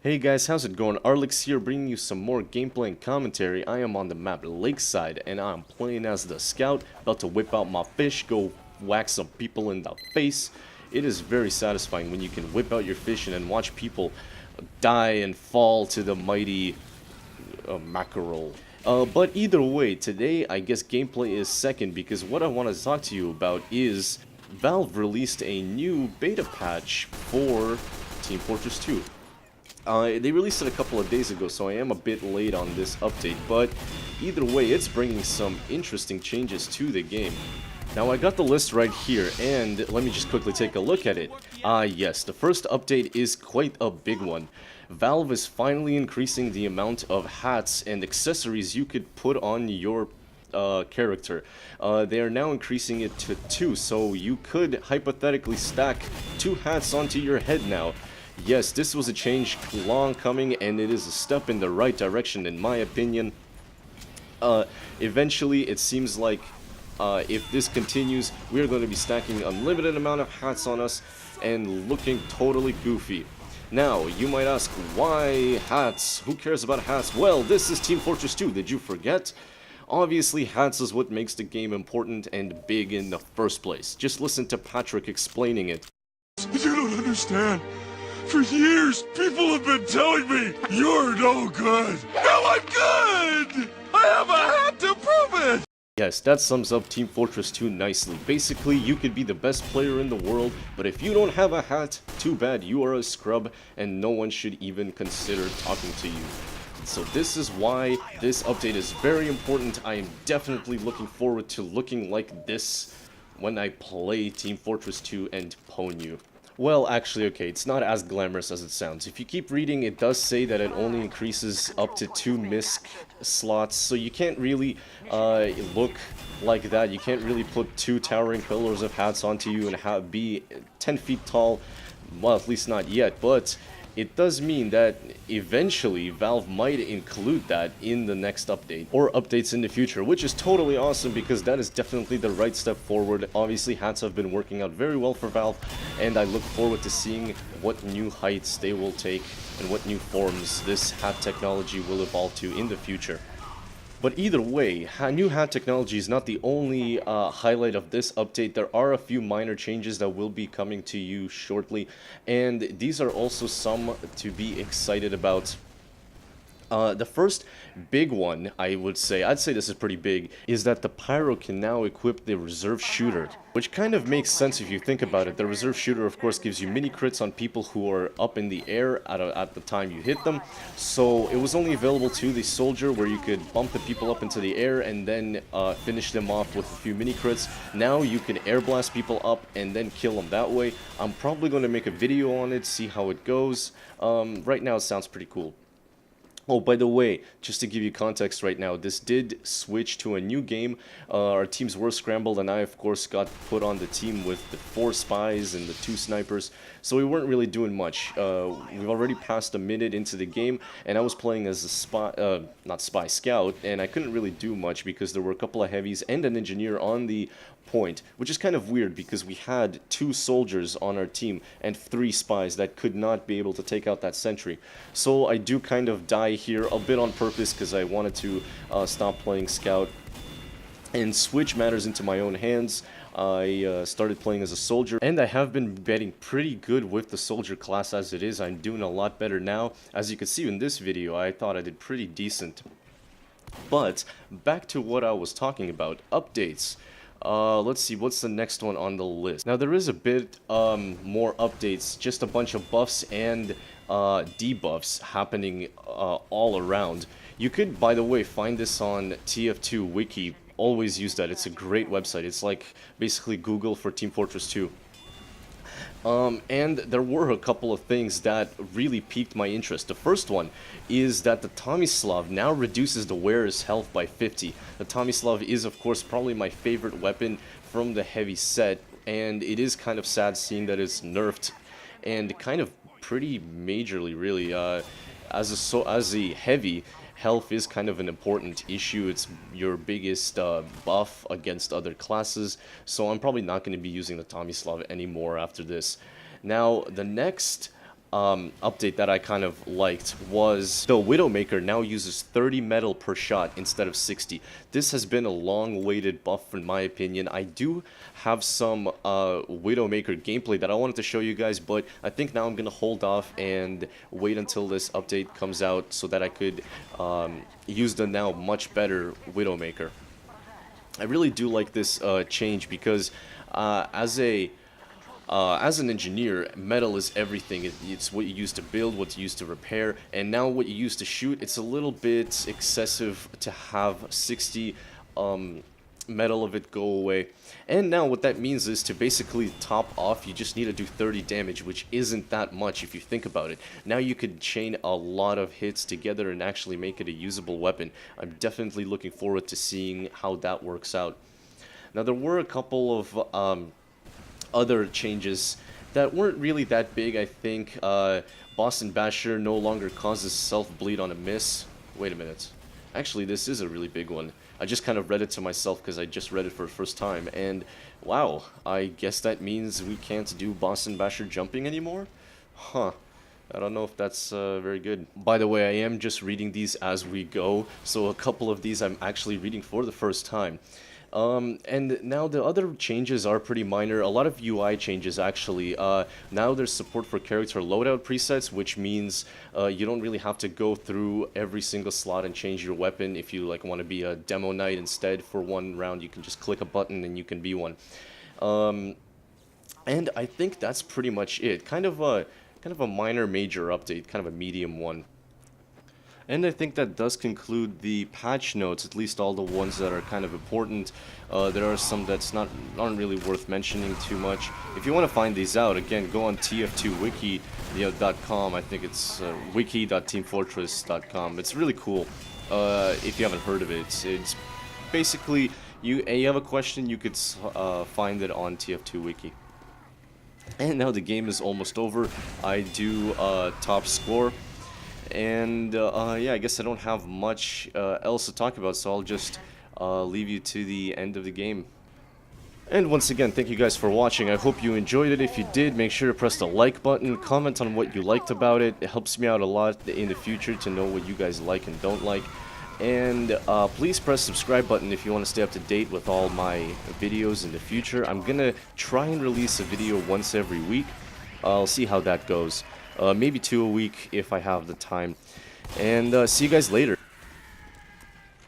Hey guys, how's it going? Arlix here, bringing you some more gameplay and commentary. I am on the map Lakeside, and I'm playing as the scout, about to whip out my fish, go whack some people in the face. It is very satisfying when you can whip out your fish and then watch people die and fall to the mighty mackerel. But either way, today I guess gameplay is second, because what I want to talk to you about is Valve released a new beta patch for Team Fortress 2. They released it a couple of days ago, so I am a bit late on this update, but either way, it's bringing some interesting changes to the game. Now, I got the list right here, and let me just quickly take a look at it. Yes, the first update is quite a big one. Valve is finally increasing the amount of hats and accessories you could put on your character. They are now increasing it to 2, so you could hypothetically stack 2 hats onto your head now. Yes, this was a change long coming, and it is a step in the right direction in my opinion. Eventually, it seems like if this continues, we're going to be stacking unlimited amount of hats on us and looking totally goofy. Now, you might ask, why hats? Who cares about hats? Well, this is Team Fortress 2, did you forget? Obviously, hats is what makes the game important and big in the first place. Just listen to Patrick explaining it. You don't understand. For years, people have been telling me, you're no good. Now I'm good! I have a hat to prove it! Yes, that sums up Team Fortress 2 nicely. Basically, you could be the best player in the world, but if you don't have a hat, too bad, you are a scrub, and no one should even consider talking to you. So this is why this update is very important. I am definitely looking forward to looking like this when I play Team Fortress 2 and pwn you. Well, actually, okay, it's not as glamorous as it sounds. If you keep reading, it does say that it only increases up to 2 misc slots, so you can't really look like that. You can't really put 2 towering pillars of hats onto you and be 10 feet tall. Well, at least not yet, but it does mean that eventually Valve might include that in the next update, or updates in the future, which is totally awesome because that is definitely the right step forward. Obviously, hats have been working out very well for Valve, and I look forward to seeing what new heights they will take and what new forms this hat technology will evolve to in the future. But either way, new hat technology is not the only highlight of this update. There are a few minor changes that will be coming to you shortly, and these are also some to be excited about. The first big one, I'd say this is pretty big, is that the Pyro can now equip the Reserve Shooter, which kind of makes sense if you think about it. The Reserve Shooter, of course, gives you mini crits on people who are up in the air at the time you hit them, so it was only available to the Soldier, where you could bump the people up into the air and then finish them off with a few mini crits. Now you can air blast people up and then kill them that way. I'm probably going to make a video on it, see how it goes. Right now it sounds pretty cool. Oh, by the way, just to give you context right now, this did switch to a new game. Our teams were scrambled, and I, of course, got put on the team with the 4 spies and the 2 snipers, so we weren't really doing much. We've already passed a minute into the game, and I was playing as a scout, and I couldn't really do much because there were a couple of heavies and an engineer on the point, which is kind of weird because we had 2 soldiers on our team and 3 spies that could not be able to take out that sentry. So I do kind of die here a bit on purpose because I wanted to stop playing scout and switch matters into my own hands. I started playing as a soldier, and I have been getting pretty good with the soldier class as it is. I'm doing a lot better now. As you can see in this video, I thought I did pretty decent. But back to what I was talking about, updates. Let's see, what's the next one on the list? Now, there is a bit more updates, just a bunch of buffs and debuffs happening all around. You could, by the way, find this on TF2 Wiki. Always use that. It's a great website. It's like basically Google for Team Fortress 2. And there were a couple of things that really piqued my interest. The first one is that the Tomislav now reduces the wearer's health by 50. The Tomislav is, of course, probably my favorite weapon from the heavy set, and it is kind of sad seeing that it's nerfed, and kind of pretty majorly, really. As a heavy, health is kind of an important issue. It's your biggest buff against other classes, so I'm probably not going to be using the Tomislav anymore after this. Now, the next update that I kind of liked was the Widowmaker now uses 30 metal per shot instead of 60. This has been a long-awaited buff in my opinion. I do have some Widowmaker gameplay that I wanted to show you guys, but I think now I'm gonna hold off and wait until this update comes out so that I could use the now much better Widowmaker. I really do like this change because as an engineer, metal is everything. It's what you use to build, what you use to repair, and now what you use to shoot. It's a little bit excessive to have 60 metal of it go away. And now what that means is to basically top off, you just need to do 30 damage, which isn't that much if you think about it. Now you could chain a lot of hits together and actually make it a usable weapon. I'm definitely looking forward to seeing how that works out. Now there were a couple of other changes that weren't really that big, I think. Boston Basher no longer causes self-bleed on a miss. Wait a minute. Actually, this is a really big one. I just kind of read it to myself because I just read it for the first time, and wow, I guess that means we can't do Boston Basher jumping anymore? Huh. I don't know if that's very good. By the way, I am just reading these as we go, so a couple of these I'm actually reading for the first time. And now the other changes are pretty minor. A lot of UI changes actually. Now there's support for character loadout presets, which means you don't really have to go through every single slot and change your weapon. If you like want to be a demo knight instead for one round, you can just click a button and you can be one. And I think that's pretty much it. Kind of a minor major update, kind of a medium one. And I think that does conclude the patch notes, at least all the ones that are kind of important. There are some that's aren't really worth mentioning too much. If you want to find these out, again, go on tf2wiki.com. I think it's wiki.teamfortress.com. It's really cool. If you haven't heard of it, it's basically you have a question, you could find it on tf2wiki. And now the game is almost over. I do top score. And yeah, I guess I don't have much else to talk about, so I'll just leave you to the end of the game. And once again, thank you guys for watching. I hope you enjoyed it. If you did, make sure to press the like button, comment on what you liked about it. It helps me out a lot in the future to know what you guys like and don't like. And please press the subscribe button if you want to stay up to date with all my videos in the future. I'm gonna try and release a video once every week. I'll see how that goes. Maybe 2 a week if I have the time. And see you guys later.